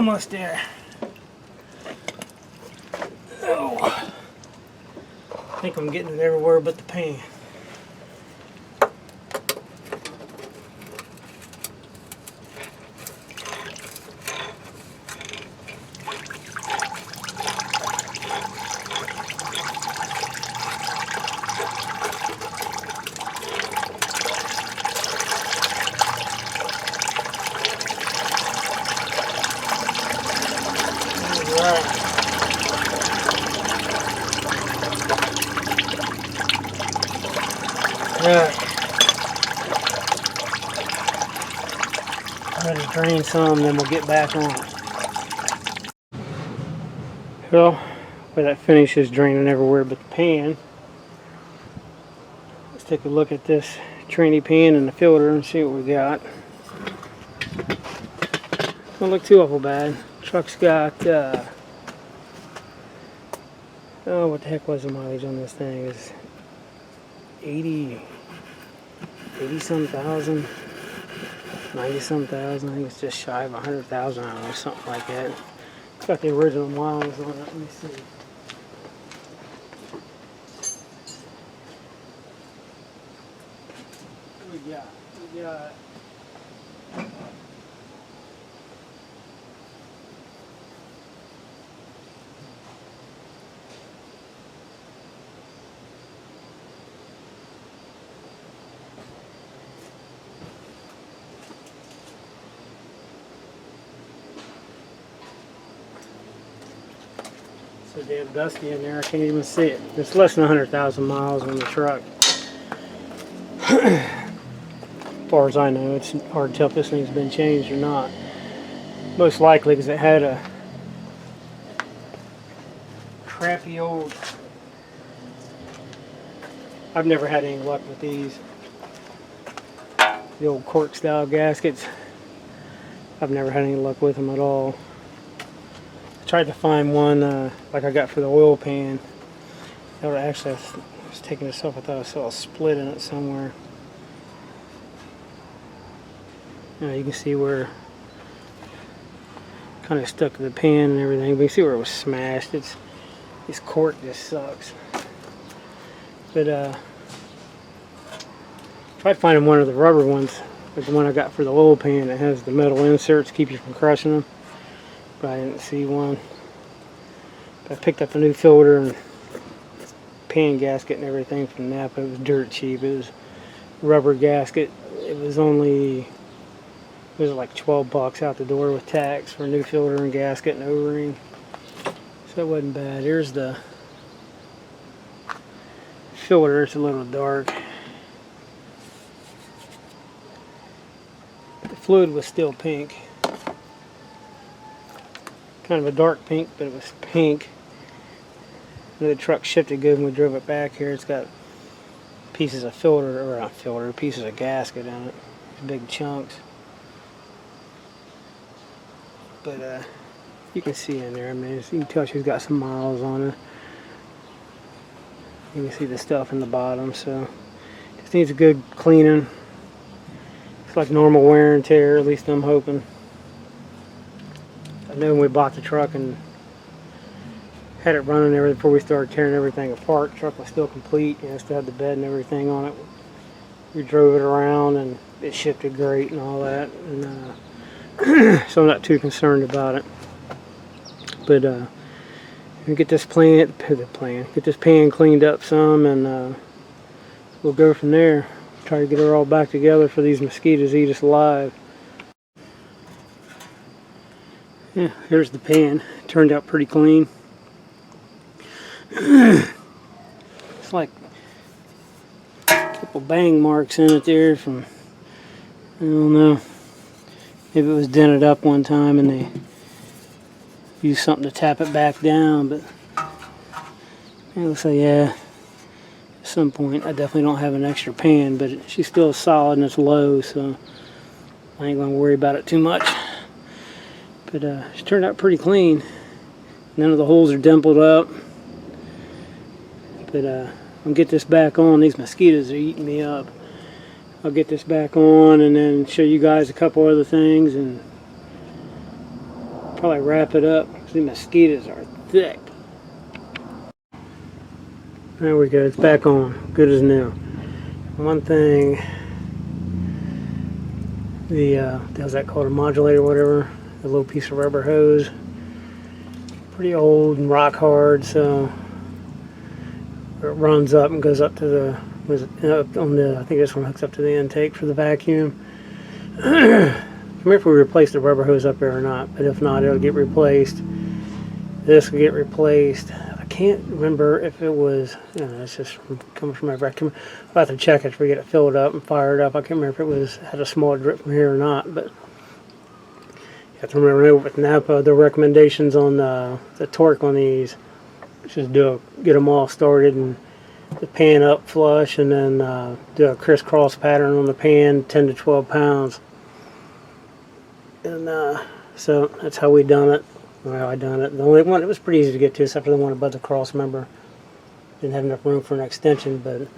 almost there. Oh, I think I'm getting it everywhere but the pan. Alright. Let it drain some, then we'll get back on it. Well, where that finishes draining everywhere but the pan. Let's take a look at this tranny pan and the filter and see what we got. Don't look too awful bad. Truck's got oh, what the heck was the mileage on this thing? It's 80 some thousand, 90 some thousand. I think it's just shy of 100,000, I don't know, something like that. It's got the original miles on it. Let me see. What we got? We got so damn dusty in there, I can't even see it. It's less than 100,000 miles on the truck. As far as I know, it's hard to tell if this thing's been changed or not. Most likely because it had a crappy old... I've never had any luck with these. The old cork style gaskets. I've never had any luck with them at all. Tried to find one like I got for the oil pan. Actually, I was taking this off. I thought I saw a split in it somewhere. You can see where kind of stuck to the pan and everything. But you can see where it was smashed. This cork just sucks. But tried finding one of the rubber ones, like the one I got for the oil pan that has the metal inserts to keep you from crushing them. But I didn't see one. But I picked up a new filter and pan gasket and everything from Napa. It was dirt cheap. It was rubber gasket. It was like 12 bucks out the door with tax for a new filter and gasket and O-ring. So it wasn't bad. Here's the filter. It's a little dark. The fluid was still pink. Kind of a dark pink, but it was pink. The truck shifted good when we drove it back here. It's got pieces of filter, or not filter, pieces of gasket in it. Big chunks. But you can see in there, I mean, you can tell she's got some miles on her. You can see the stuff in the bottom, so just needs a good cleaning. It's like normal wear and tear, at least I'm hoping. I know when we bought the truck and had it running and everything before we started tearing everything apart, the truck was still complete, you know, still had the bed and everything on it. We drove it around and it shifted great and all that, and so I'm not too concerned about it. But we get this get this pan cleaned up some, and we'll go from there. Try to get her all back together for these mosquitoes to eat us alive. Yeah, here's the pan. It turned out pretty clean. It's like a couple bang marks in it there from, I don't know, maybe it was dented up one time and they used something to tap it back down, but it looks like, yeah, at some point. I definitely don't have an extra pan, but she's still solid and it's low, so I ain't gonna worry about it too much. But she turned out pretty clean. None of the holes are dimpled up. But I'll get this back on. These mosquitoes are eating me up. I'll get this back on and then show you guys a couple other things and Probably wrap it up because the mosquitoes are thick. There we go, it's back on, good as new. One thing, how's that called, a modulator or whatever, a little piece of rubber hose, pretty old and rock hard, so it runs up and goes up to the, up on the, I think this one hooks up to the intake for the vacuum. I remember if we replaced the rubber hose up there or not, but if not, it'll get replaced. This will get replaced. I can't remember if it was, it's just coming from my vacuum. I'll have to check it to get it filled up and fired up. I can't remember if it was had a small drip from here or not, but you have to remember with Napa, the recommendations on the torque on these, just get them all started and the pan up flush, and then do a crisscross pattern on the pan, 10 to 12 pounds. And so that's how we done it. Well, I done it. The only one, it was pretty easy to get to, except for the one above the cross member. Didn't have enough room for an extension, but it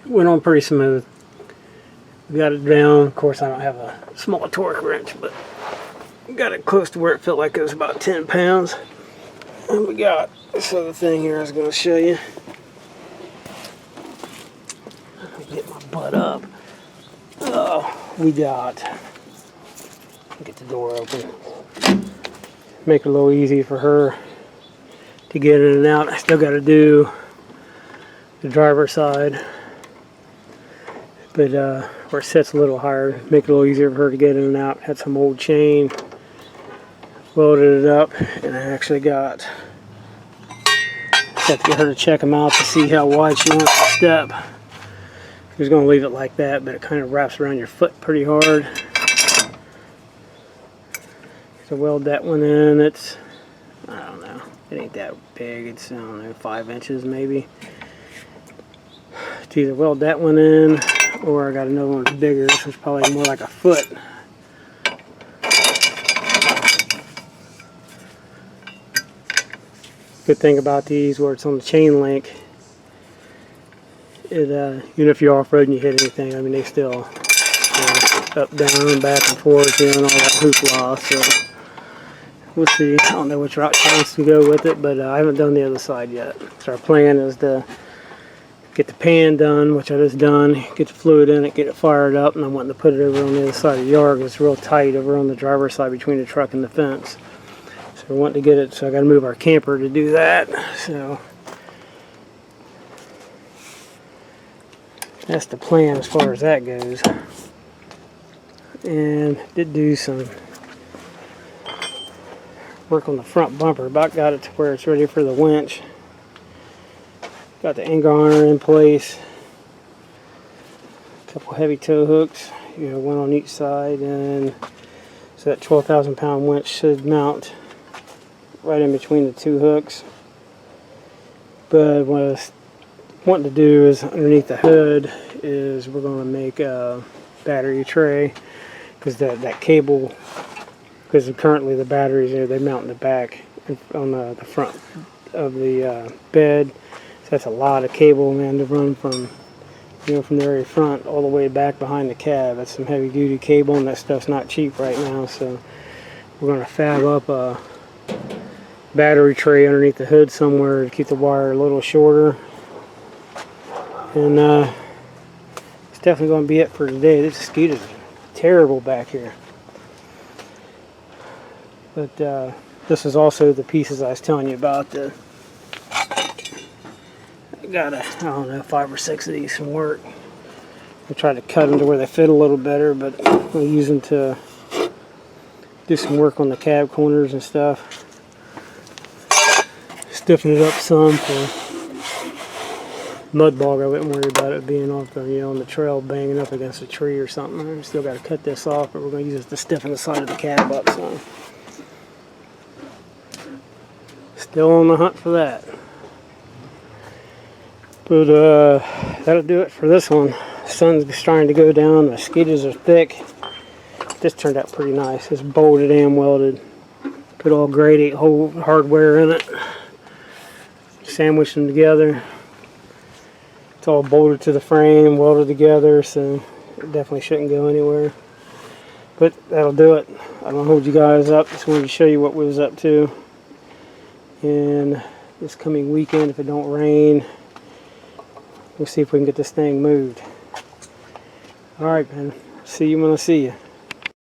went on pretty smooth. We got it down. Of course, I don't have a small torque wrench, but got it close to where it felt like it was about 10 pounds. And we got this other thing here I was going to show you. Let me get my butt up. Oh, we got, get the door open. Make it a little easy for her to get in and out. I still got to do the driver's side, but where it sits a little higher, make it a little easier for her to get in and out. Had some old chain, welded it up, and I actually got, have to get her to check them out to see how wide she wants to step. She was going to leave it like that, but it kind of wraps around your foot pretty hard. To weld that one in, it's, I don't know, it ain't that big, it's, I don't know, 5 inches maybe. To either weld that one in, or I got another one that's bigger, this is probably more like a foot. Good thing about these, where it's on the chain link, it, even if you're off-road and you hit anything, I mean, they still, up, down, back and forth, and all that hoopla, so. We'll see. I don't know which route she wants to go with it, but I haven't done the other side yet. So our plan is to get the pan done, which I just done, get the fluid in it, get it fired up, and I'm wanting to put it over on the other side of the yard. It's real tight over on the driver's side between the truck and the fence. So we're wanting to get it, so I got to move our camper to do that. So that's the plan as far as that goes. And did do some work on the front bumper. About got it to where it's ready for the winch. Got the angle iron in place. A couple heavy tow hooks, one on each side, and so that 12,000 pound winch should mount right in between the two hooks. But what I was wanting to do is underneath the hood is we're going to make a battery tray, because that cable, because currently the batteries there, they mount in the back on the front of the bed. So that's a lot of cable, man, to run from from the very front all the way back behind the cab. That's some heavy duty cable, and that stuff's not cheap right now. So we're going to fab up a battery tray underneath the hood somewhere to keep the wire a little shorter. And it's definitely going to be it for today. This mosquitoes are terrible back here. But this is also the pieces I was telling you about. I got, I don't know, 5 or 6 of these from work. I tried to cut them to where they fit a little better, but I'll use them to do some work on the cab corners and stuff. Stiffen it up some for mud bog. I wouldn't worry about it being off the, on the trail banging up against a tree or something. I still got to cut this off, but we're going to use it to stiffen the side of the cab up some. Still on the hunt for that. But that'll do it for this one. The sun's starting to go down. The mosquitoes are thick. This turned out pretty nice. It's bolted and welded. Put all grade 8 whole hardware in it. Sandwiched them together. It's all bolted to the frame, welded together, so it definitely shouldn't go anywhere. But that'll do it. I don't hold you guys up. Just wanted to show you what we was up to. And this coming weekend, if it don't rain, we'll see if we can get this thing moved. Alright, man. See you when I see you.